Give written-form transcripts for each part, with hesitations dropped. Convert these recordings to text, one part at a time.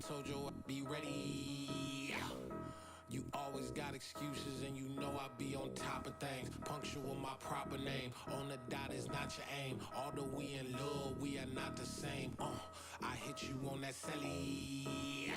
told you I'd be ready. You always got excuses and you know I be on top of things. Punctual my proper name. On the dot is not your aim. Although we in love, we are not the same. I hit you on that celly.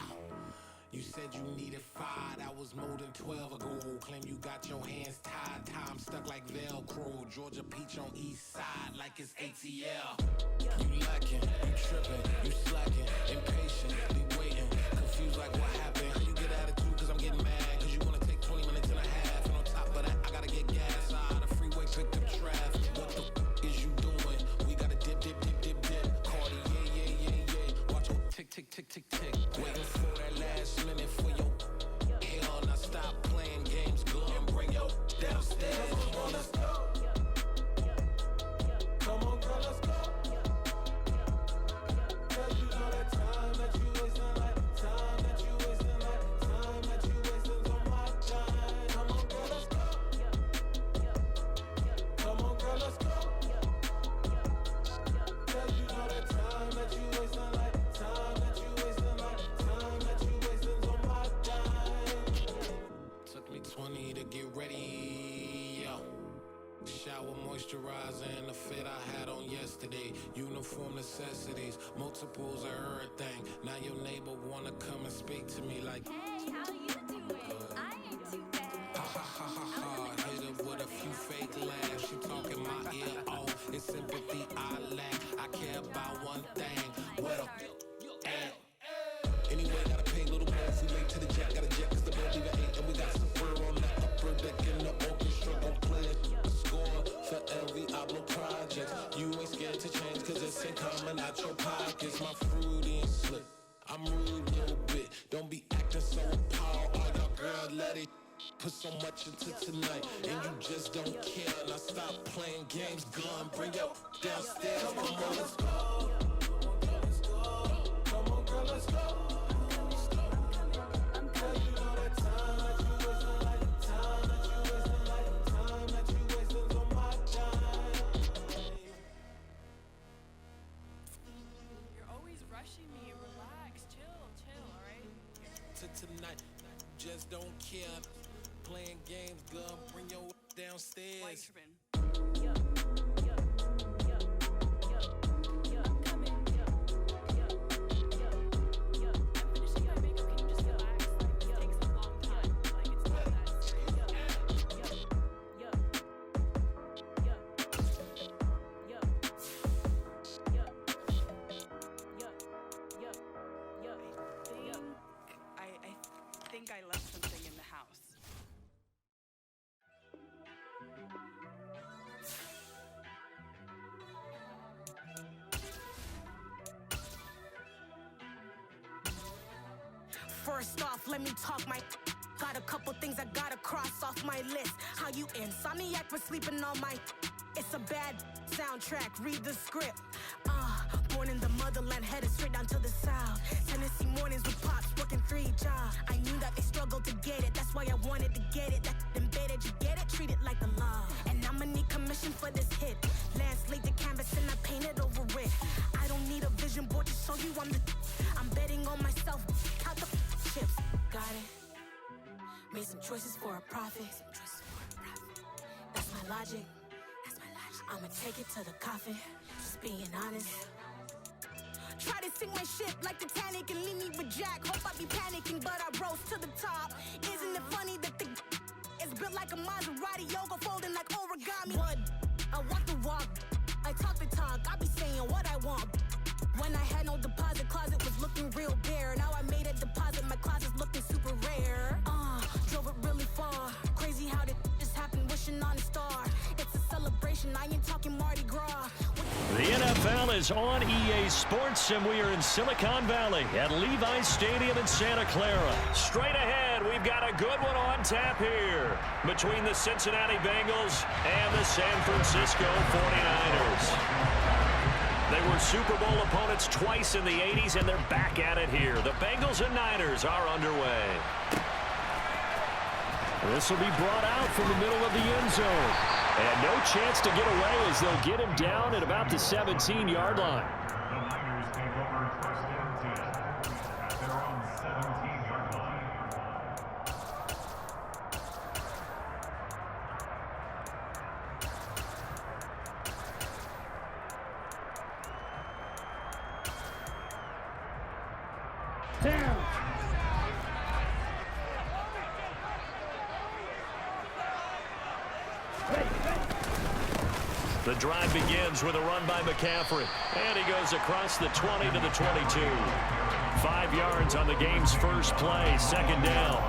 You said you needed 5, that was more than 12 ago. Claim you got your hands tied, time stuck like Velcro. Georgia Peach on east side like it's ATL. You lacking, you tripping, you slacking, impatient, be waiting, confused like what happened. How you get attitude cause I'm getting mad, cause you wanna take 20 minutes and a half. And on top of that, I gotta get gas, the freeway picked up traffic. What the is you doing? We gotta dip, Cardi, yeah. Watch your tick, tick, tick, tick, tick. Waiting for that last minute for your hell. Now stop playing games, go and bring your downstairs. Come on, let's go. Come on, girl, let's go. Cause you know that time that you wasting, like time that you wasting, like time that you wasting on my time. Come on, girl, let's go. Come on, girl, let's go. Cause you know that time that you wasting, like time that you wasting, like time that you wasting on my time. Took me 20 to get ready, yo. Shower, moisturizer, and the fit I had on yesterday. Uniform necessities, multiples of everything. Now your neighbor wanna come and speak to me like, hey, how you doing? I ain't too bad. Ha ha ha ha ha. Hit her with a few fake laughs. She talking my ear off. It's sympathy I lack. I care about one thing. Well, anyway, gotta pay a little more if we late to the jet. Got a jet cause the boat leave at 8. And we got some fur on that upper deck in the orchestra. Gon' play a score for every Oblo project. You ain't scared to change cause it's ain't coming out your pockets. My fruity and slick, I'm rude a little bit. Don't be acting so appalled. All y'all girl, let it put so much into tonight. And you just don't care. Now stop playing games, gun, bring your downstairs. Come on, let's go. Come on, girl, let's go. Cause you know that time that you wasting, like time that you wasting, like time that you wasting on my time. You're always rushing me. Relax, chill, alright? To tonight, just don't care. Playing games, gun, bring your downstairs. Why tripping? I think I left something in the house. First off, let me talk my. Got a couple things I gotta cross off my list. How you insomniac for sleeping on my. It's a bad soundtrack, read the script. Born in the motherland, headed straight down to the south. Tennessee mornings with pops, working 3 jobs. I knew that they struggled to get it, that's why I wanted to get it. That embedded, you get it, treat it like a law. And I'ma need commission for this hit. Lance laid the canvas and I painted over it. I don't need a vision board to show you I'm betting on myself, count the chips. Got it. Made some choices for a profit. That's my logic. I'ma take it to the coffin, just being honest. Try to sink my ship like Titanic and leave me with Jack. Hope I be panicking, but I rose to the top. Isn't it funny that the is built like a Maserati, yoga folding like origami? What? I walk the walk, I talk the talk, I be saying what I want. When I had no deposit, closet was looking real bare. Now I made a deposit, my closet's looking super rare. Drove it really far. Crazy how did this happen, wishing on a star. It's a celebration, I ain't talking Mardi Gras. The NFL is on EA Sports, and we are in Silicon Valley at Levi's Stadium in Santa Clara. Straight ahead, we've got a good one on tap here between the Cincinnati Bengals and the San Francisco 49ers. They were Super Bowl opponents twice in the 80s, and they're back at it here. The Bengals and Niners are underway. This will be brought out from the middle of the end zone. And no chance to get away as they'll get him down at about the 17-yard line. The drive begins with a run by McCaffrey. And he goes across the 20 to the 22. 5 yards on the game's first play, second down.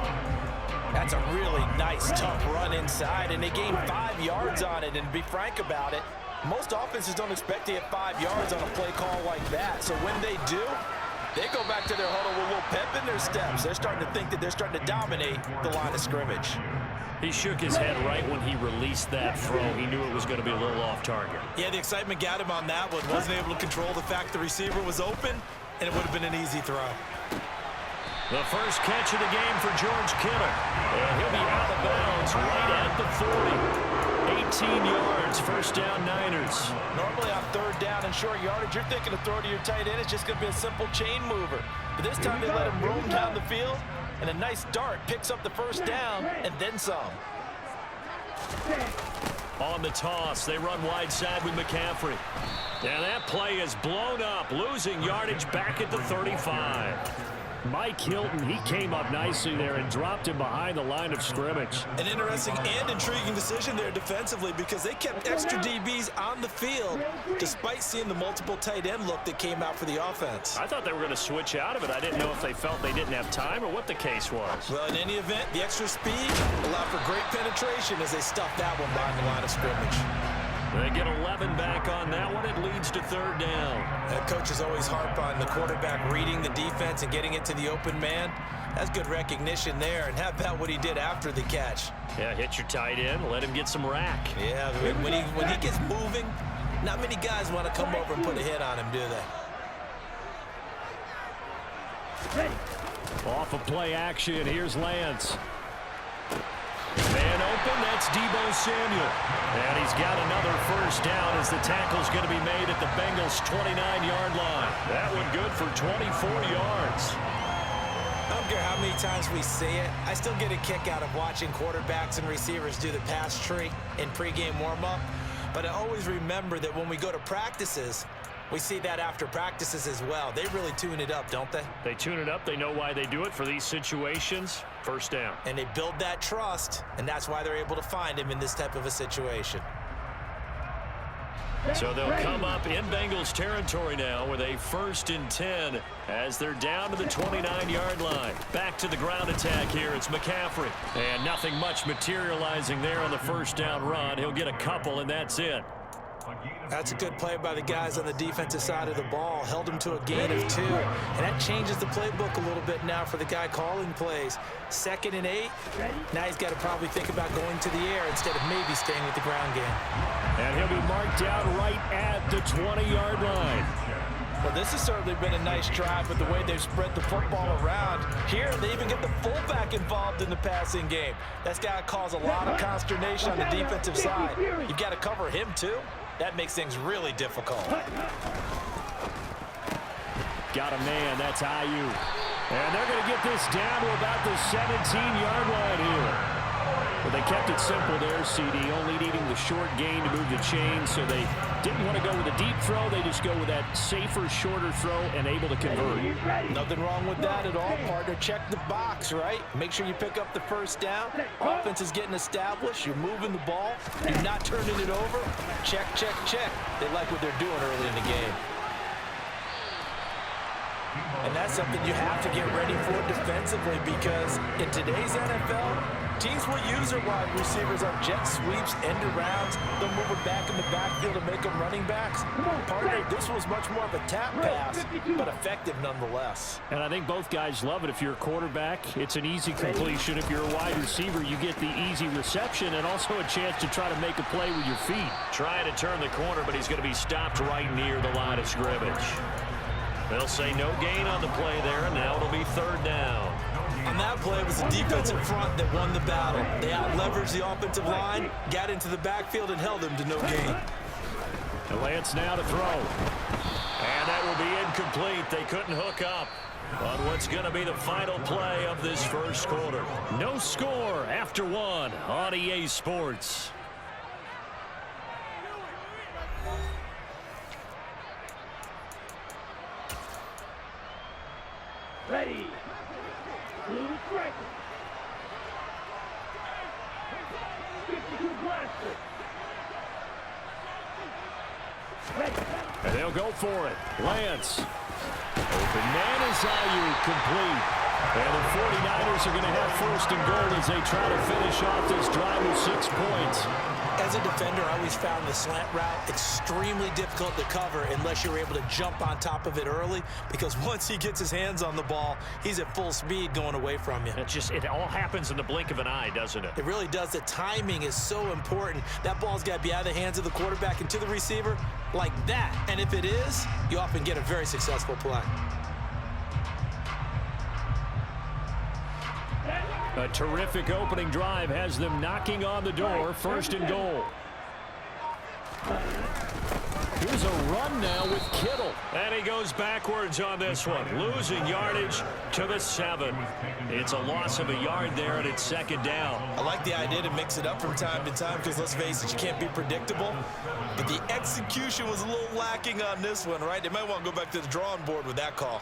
That's a really nice, tough run inside, and they gained 5 yards on it. And to be frank about it, most offenses don't expect to get 5 yards on a play call like that. So when they do, they go back to their huddle with a little pep in their steps. They're starting to think that they're starting to dominate the line of scrimmage. He shook his head right when he released that throw. He knew it was going to be a little off target. Yeah, the excitement got him on that one. Wasn't able to control the fact the receiver was open, and it would have been an easy throw. The first catch of the game for George Kittle. And he'll be out of bounds right at the 40. 18 yards, first down Niners. Normally on third down and short yardage, you're thinking to throw to your tight end. It's just going to be a simple chain mover. But this time they let him roam down the field, and a nice dart picks up the first down and then some. On the toss, they run wide side with McCaffrey. And that play is blown up, losing yardage back at the 35. Mike Hilton, he came up nicely there and dropped him behind the line of scrimmage. An interesting and intriguing decision there defensively, because they kept extra DBs on the field despite seeing the multiple tight end look that came out for the offense. I thought they were going to switch out of it. I didn't know if they felt they didn't have time or what the case was. Well, in any event, the extra speed allowed for great penetration as they stuffed that one behind the line of scrimmage. They get 11 back on that one. It leads to third down. Coaches always harp on the quarterback reading the defense and getting it to the open man. That's good recognition there. And how about what he did after the catch? Yeah, hit your tight end, let him get some rack. Yeah, when he gets moving, not many guys want to come over and put a hit on him, do they? Off of play action, here's Lance. Man open, that's Deebo Samuel. And he's got another first down as the tackle's going to be made at the Bengals' 29-yard line. That one good for 24 yards. I don't care how many times we see it. I still get a kick out of watching quarterbacks and receivers do the pass tree in pregame warm-up. But I always remember that when we go to practices, we see that after practices as well. They really tune it up, don't they? They tune it up. They know why they do it for these situations. First down. And they build that trust, and that's why they're able to find him in this type of a situation. So they'll come up in Bengals territory now with a 1st and 10 as they're down to the 29-yard line. Back to the ground attack here. It's McCaffrey. And nothing much materializing there on the first down run. He'll get a couple, and that's it. That's a good play by the guys on the defensive side of the ball. Held him to a gain of 2. And that changes the playbook a little bit now for the guy calling plays. 2nd and 8. Now he's got to probably think about going to the air instead of maybe staying with the ground game. And he'll be marked down right at the 20-yard line. Well, this has certainly been a nice drive with the way they've spread the football around. Here, they even get the fullback involved in the passing game. That's got to cause a lot of consternation on the defensive side. You've got to cover him, too. That makes things really difficult. Got a man, that's IU. And they're going to get this down to about the 17-yard line here. But they kept it simple there, CD, only needing the short gain to move the chain, so they didn't want to go with a deep throw. They just go with that safer, shorter throw and able to convert. Nothing wrong with that at all, partner. Check the box, right? Make sure you pick up the first down. Offense is getting established. You're moving the ball. You're not turning it over. Check, check, check. They like what they're doing early in the game. And that's something you have to get ready for defensively, because in today's NFL, teams will use their wide receivers on jet sweeps, end arounds. They'll move it back in the backfield and make them running backs. Partner, this was much more of a tap pass, but effective nonetheless. And I think both guys love it. If you're a quarterback, it's an easy completion. If you're a wide receiver, you get the easy reception and also a chance to try to make a play with your feet. Trying to turn the corner, but he's going to be stopped right near the line of scrimmage. They'll say no gain on the play there, and now it'll be third down. On that play, it was the defensive front that won the battle. They out-leveraged the offensive line, got into the backfield, and held him to no gain. And Lance now to throw. And that will be incomplete. They couldn't hook up on what's going to be the final play of this first quarter. No score after one on EA Sports. Ready. Blue striker. 52 blaster. And they'll go for it. Lance. Open man is complete. And the 49ers are going to have first and goal as they try to finish off this drive with 6 points. As a defender, I always found the slant route extremely difficult to cover unless you're able to jump on top of it early, because once he gets his hands on the ball, he's at full speed going away from you. It all happens in the blink of an eye, doesn't it? It really does. The timing is so important. That ball's got to be out of the hands of the quarterback and to the receiver like that. And if it is, you often get a very successful play. A terrific opening drive has them knocking on the door. First and goal. Here's a run now with Kittle. And he goes backwards on this one, losing yardage to the 7. It's a loss of a yard there, and it's second down. I like the idea to mix it up from time to time because, let's face it, you can't be predictable. But the execution was a little lacking on this one, right? They might want to go back to the drawing board with that call.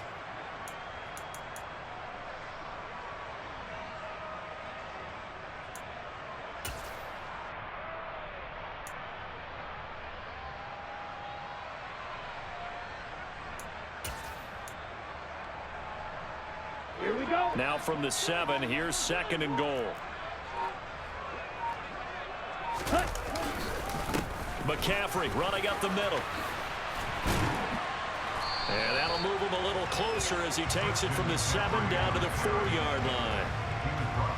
Here we go. Now from the 7, here's second and goal. McCaffrey running up the middle. And that'll move him a little closer as he takes it from the 7 down to the 4-yard line.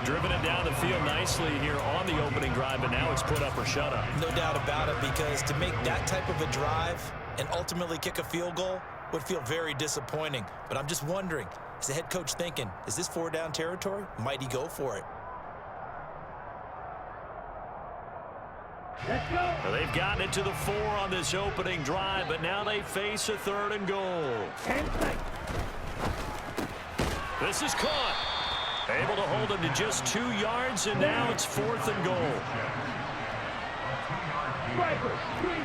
Driven it down the field nicely here on the opening drive, but now it's put up or shut up. No doubt about it, because to make that type of a drive and ultimately kick a field goal would feel very disappointing. But I'm just wondering, is the head coach thinking, is this 4-down territory? Might he go for it? Let's go. Well, they've gotten it to the 4 on this opening drive, but now they face a 3rd and goal. 10 seconds. This is caught. Able to hold him to just 2 yards, and now it's 4th and goal. Striker. 3-3.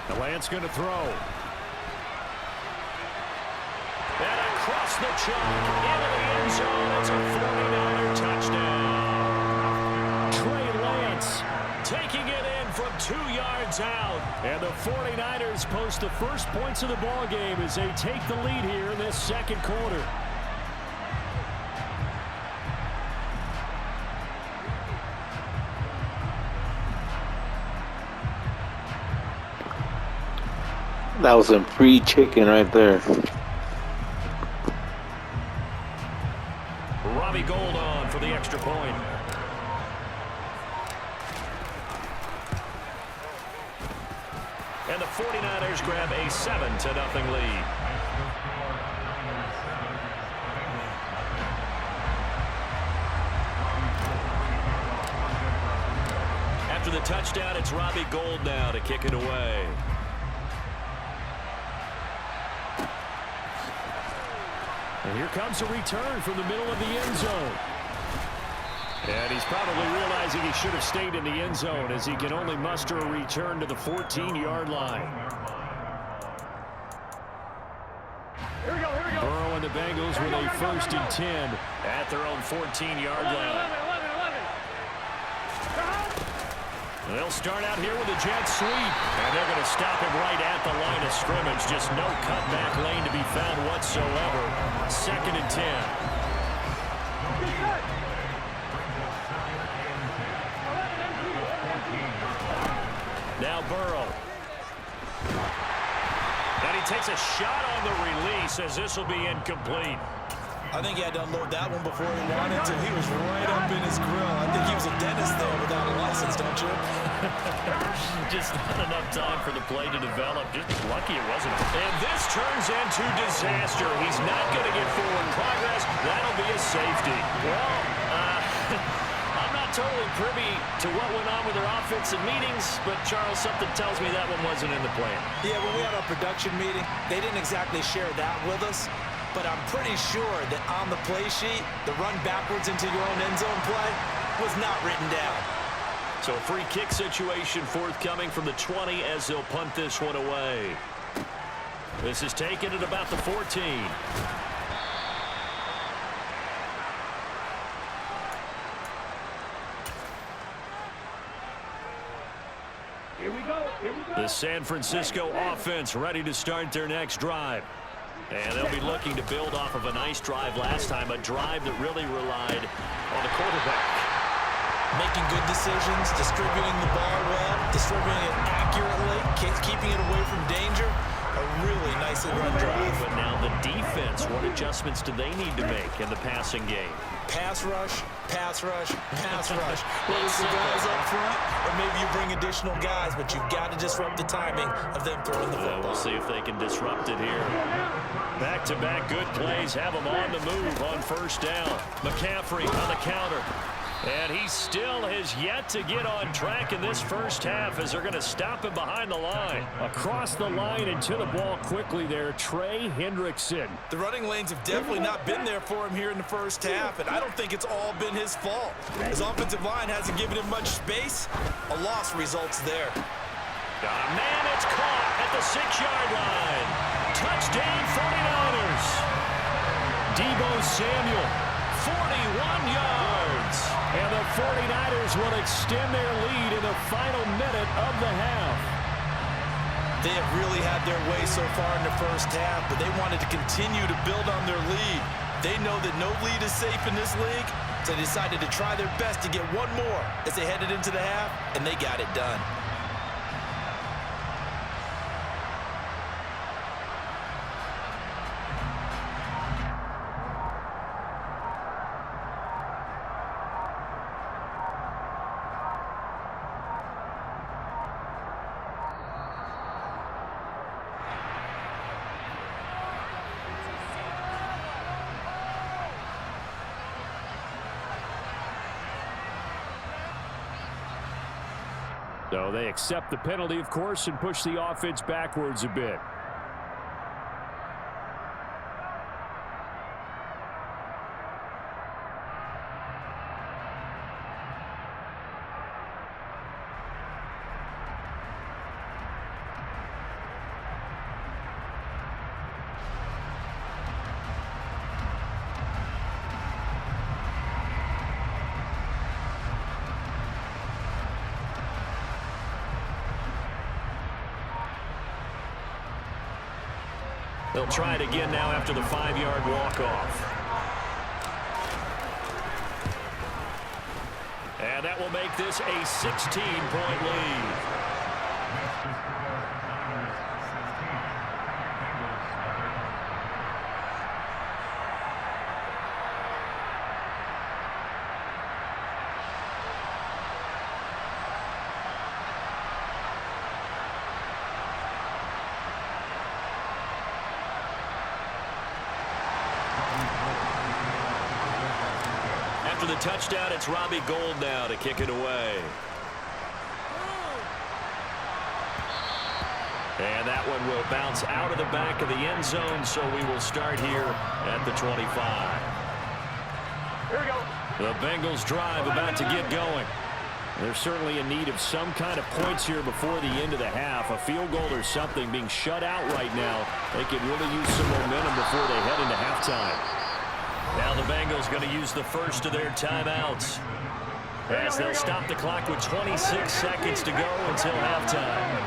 The Lance going to throw. And across the chalk into the end zone. It's a 49er touchdown. Trey Lance taking it in from 2 yards out. And the 49ers post the first points of the ball game as they take the lead here in this second quarter. That was some free chicken right there. Robbie Gould on for the extra point. And the 49ers grab a 7-0 lead. After the touchdown, it's Robbie Gould now to kick it away. And here comes a return from the middle of the end zone. And he's probably realizing he should have stayed in the end zone as he can only muster a return to the 14-yard line. Here we go. Burrow and the Bengals with a 1st and 10 at their own 14-yard line. 11. They'll start out here with a jet sweep. And they're going to stop him right at the line of scrimmage. Just no cutback lane to be found whatsoever. 2nd and 10. Now Burrow. And he takes a shot on the release as this will be incomplete. I think he had to unload that one before he wanted to. He was right up in his grill. I think he was a dentist there without a license, don't you? Just not enough time for the play to develop. Just lucky it wasn't. And this turns into disaster. He's not going to get forward progress. That'll be a safety. Well, I'm not totally privy to what went on with their offensive meetings, but Charles, something tells me that one wasn't in the plan. Yeah, when we had our production meeting, they didn't exactly share that with us, but I'm pretty sure that on the play sheet, the run backwards into your own end zone play was not written down. So a free kick situation forthcoming from the 20 as they'll punt this one away. This is taken at about the 14. Here we go. Here we go. The San Francisco offense ready to start their next drive. And they'll be looking to build off of a nice drive last time, a drive that really relied on the quarterback. Making good decisions, distributing the ball well, distributing it accurately, keeping it away from danger. A really nicely run drive. But now the defense, what adjustments do they need to make in the passing game? Pass rush, pass rush, pass rush. Whether it's the guys up front or maybe you bring additional guys, but you've got to disrupt the timing of them throwing the football. We'll see if they can disrupt it here. Back-to-back good plays have them on the move on first down. McCaffrey on the counter. And he still has yet to get on track in this first half as they're going to stop him behind the line. Across the line and to the ball quickly there, Trey Hendrickson. The running lanes have definitely not been there for him here in the first half, and I don't think it's all been his fault. His offensive line hasn't given him much space. A loss results there. Man, it's caught at the 6-yard line. Touchdown 49ers. Deebo Samuel, 41 yards. And the 49ers will extend their lead in the final minute of the half. They have really had their way so far in the first half, but they wanted to continue to build on their lead. They know that no lead is safe in this league, so they decided to try their best to get one more as they headed into the half, and they got it done. So they accept the penalty, of course, and push the offense backwards a bit. They'll try it again now after the 5-yard walk-off. And that will make this a 16-point lead. After the touchdown, it's Robbie Gould now to kick it away. And that one will bounce out of the back of the end zone, so we will start here at the 25. Here we go. The Bengals drive about to get going. They're certainly in need of some kind of points here before the end of the half. A field goal or something, being shut out right now. They could really use some momentum before they head into halftime. Now the Bengals going to use the first of their timeouts as they'll stop the clock with 26 seconds to go until halftime.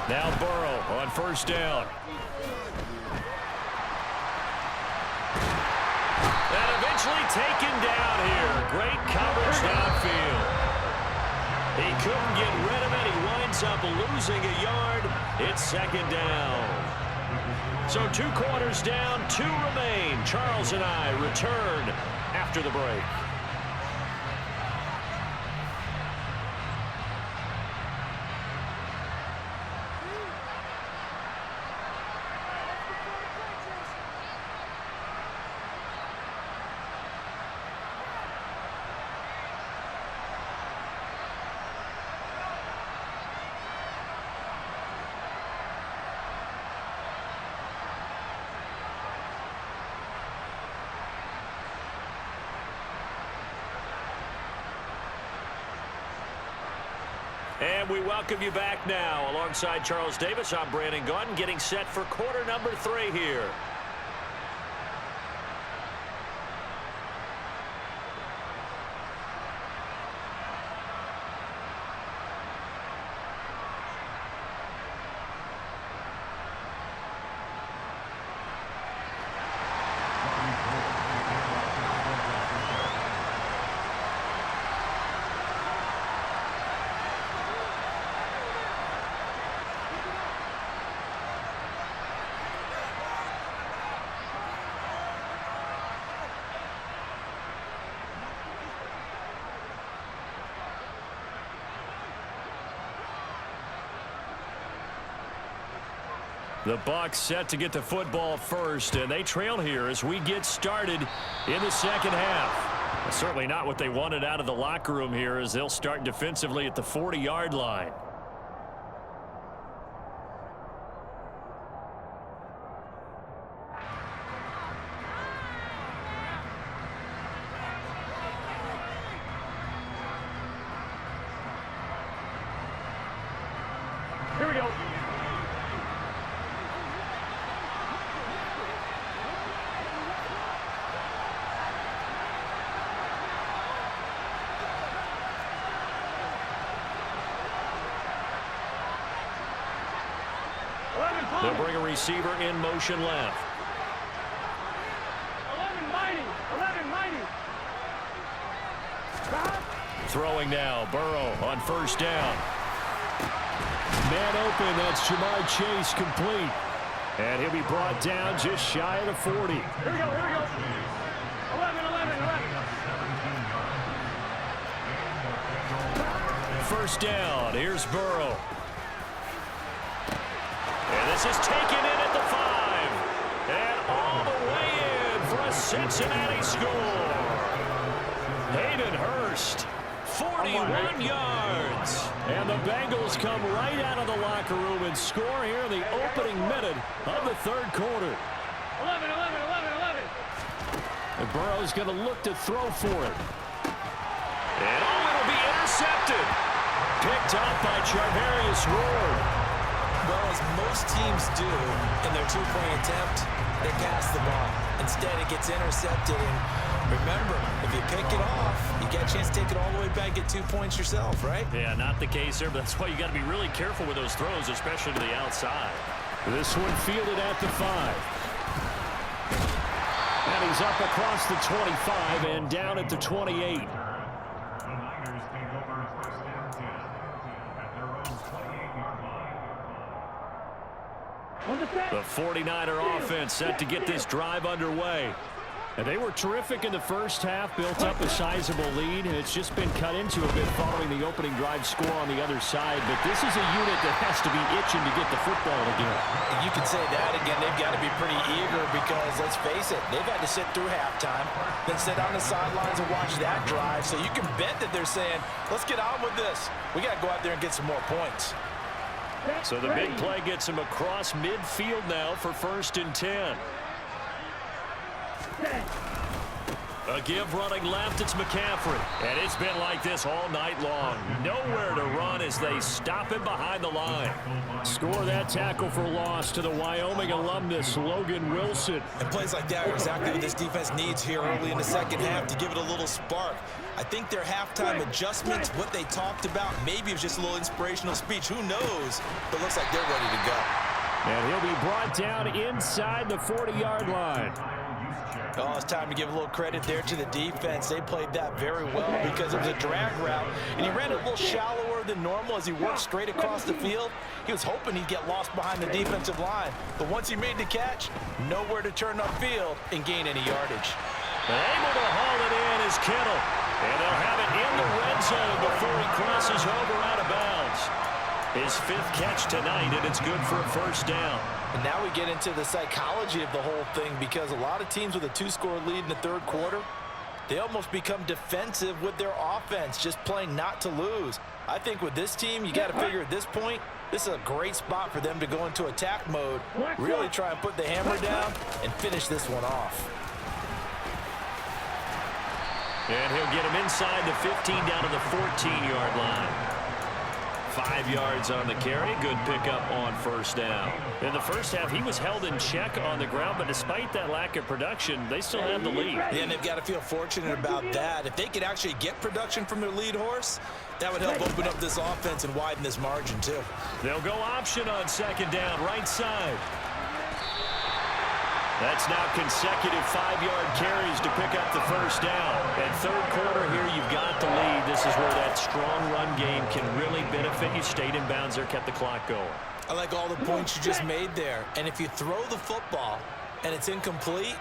Now Burrow on first down. And eventually taken down here. Great coverage downfield. He couldn't get rid of it. He winds up losing a yard. It's second down. So 2 quarters down, 2 remain. Charles and I return after the break. And we welcome you back now. Alongside Charles Davis, I'm Brandon Gunn, getting set for quarter number 3 here. The Bucs set to get the football first, and they trail here as we get started in the second half. Certainly not what they wanted out of the locker room here, as they'll start defensively at the 40-yard line. Here we go. They'll bring a receiver in motion left. 11 mighty. 11 mighty. Throwing now, Burrow on first down. Man open, that's Jamar Chase complete. And he'll be brought down just shy of the 40. Here we go, here we go. 11, 11, 11. First down, here's Burrow. And this is taken in at the 5. And all the way in for a Cincinnati score. Hayden Hurst, 41 yards. And the Bengals come right out of the locker room and score here in the opening minute of the third quarter. 11, 11, 11, 11. And Burrow's going to look to throw for it. And it'll be intercepted. Picked up by Charvarius Ward. Well, as most teams do in their two-point attempt, they pass the ball. Instead, it gets intercepted. And remember, if you pick it off, you get a chance to take it all the way back, get 2 points yourself, right? Yeah, not the case there, but that's why you got to be really careful with those throws, especially to the outside. This one fielded at the 5. And he's up across the 25 and down at the 28. The 49er offense set to get this drive underway. And they were terrific in the first half, built up a sizable lead, and it's just been cut into a bit following the opening drive score on the other side. But this is a unit that has to be itching to get the football again. You could say that again. They've got to be pretty eager because, let's face it, they've had to sit through halftime, then sit on the sidelines and watch that drive. So you can bet that they're saying, let's get on with this. We got to go out there and get some more points. So the big play gets him across midfield now for 1st and 10. A give running left, it's McCaffrey. And it's been like this all night long. Nowhere to run as they stop him behind the line. Score that tackle for loss to the Wyoming alumnus, Logan Wilson. And plays like that are exactly what this defense needs here early in the second half to give it a little spark. I think their halftime adjustments, what they talked about, maybe it was just a little inspirational speech. Who knows? But it looks like they're ready to go. And he'll be brought down inside the 40-yard line. Oh, it's time to give a little credit there to the defense. They played that very well because it was a drag route, and he ran it a little shallower than normal as he worked straight across the field. He was hoping he'd get lost behind the defensive line, but once he made the catch, nowhere to turn upfield and gain any yardage. And able to haul it in is Kittle, and they'll have it in the red zone before he crosses over out of bounds. His 5th catch tonight, and it's good for a first down. And now we get into the psychology of the whole thing because a lot of teams with a 2-score lead in the third quarter, they almost become defensive with their offense, just playing not to lose. I think with this team, you got to figure at this point, this is a great spot for them to go into attack mode, really try and put the hammer down and finish this one off. And he'll get him inside the 15 down to the 14-yard line. 5 yards on the carry. Good pickup on first down. In the first half, he was held in check on the ground, but despite that lack of production, they still have the lead. Yeah, and they've got to feel fortunate about that. If they could actually get production from their lead horse, that would help open up this offense and widen this margin, too. They'll go option on second down, right side. That's now consecutive 5-yard carries to pick up the first down. And third quarter here, you've got the lead. This is where that strong run game can really benefit you. Stayed in bounds there, kept the clock going. I like all the points you just made there. And if you throw the football and it's incomplete,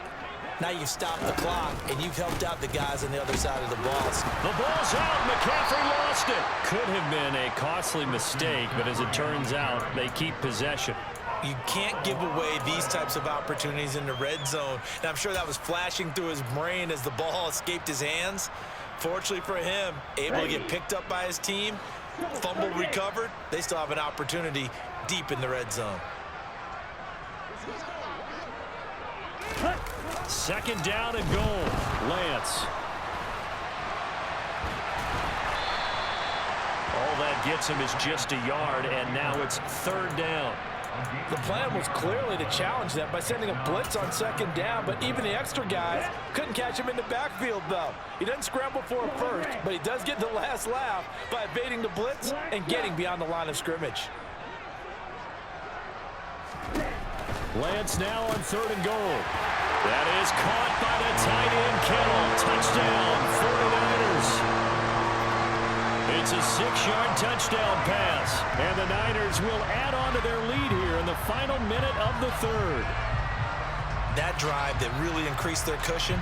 now you've stopped the clock and you've helped out the guys on the other side of the ball. The ball's out. McCaffrey lost it. Could have been a costly mistake, but as it turns out, they keep possession. You can't give away these types of opportunities in the red zone. And I'm sure that was flashing through his brain as the ball escaped his hands. Fortunately for him, able to get picked up by his team, fumble recovered. They still have an opportunity deep in the red zone. Second down and goal. Lance. All that gets him is just a yard, and now it's third down. The plan was clearly to challenge them by sending a blitz on second down, but even the extra guys couldn't catch him in the backfield, though. He doesn't scramble for a first, but he does get the last laugh by evading the blitz and getting beyond the line of scrimmage. Lance now on third and goal. That is caught by the tight end, Kittle. Touchdown, 49ers. It's a 6-yard touchdown pass, and the Niners will add on to their lead here in the final minute of the third. That drive that really increased their cushion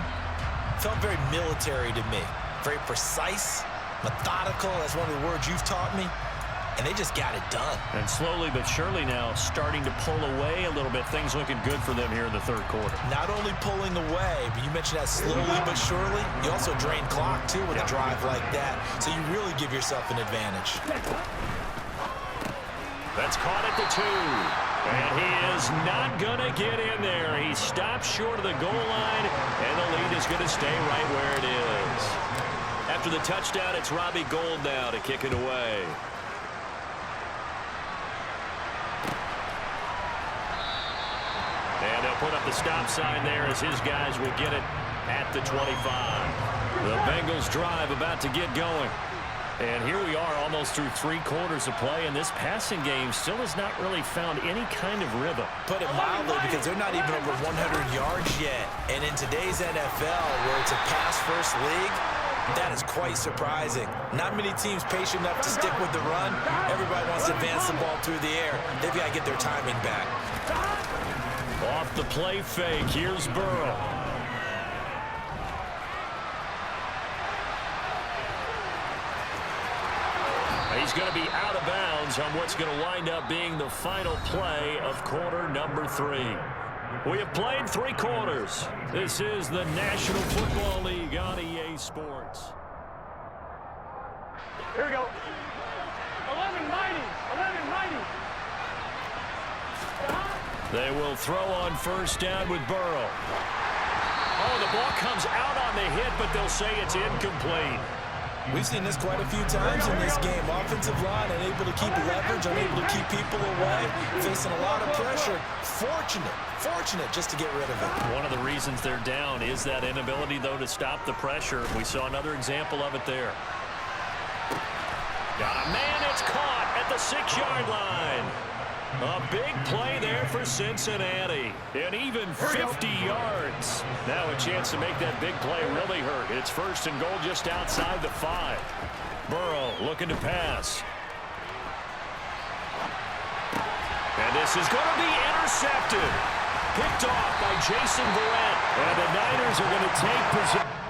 felt very military to me. Very precise, methodical, that's one of the words you've taught me, and they just got it done. And slowly but surely now starting to pull away a little bit. Things looking good for them here in the third quarter. Not only pulling away, but you mentioned that slowly but surely. You also drain clock, too, with a drive like that. So you really give yourself an advantage. That's caught at the 2. And he is not going to get in there. He stops short of the goal line, and the lead is going to stay right where it is. After the touchdown, it's Robbie Gould now to kick it away. And they'll put up the stop sign there as his guys will get it at the 25. The Bengals drive about to get going. And here we are almost through 3 quarters of play, and this passing game still has not really found any kind of rhythm. Put it mildly, because they're not even over 100 yards yet. And in today's NFL, where it's a pass-first league, that is quite surprising. Not many teams patient enough to stick with the run. Everybody wants to advance the ball through the air. They've got to get their timing back. Off the play fake, here's Burrow. He's going to be out of bounds on what's going to wind up being the final play of quarter number 3. We have played 3 quarters. This is the National Football League on EA Sports. Here we go. 11 mighty. 11 mighty. They will throw on first down with Burrow. Oh, the ball comes out on the hit, but they'll say it's incomplete. We've seen this quite a few times in this game. Offensive line unable to keep leverage, unable to keep people away, facing a lot of pressure. Fortunate just to get rid of it. One of the reasons they're down is that inability, though, to stop the pressure. We saw another example of it there. Got a man, it's caught at the 6-yard line. A big play there for Cincinnati. And even 50 yards. Now a chance to make that big play really hurt. It's first and goal just outside the 5. Burrow looking to pass. And this is going to be intercepted. Picked off by Jason Verrett. And the Niners are going to take possession.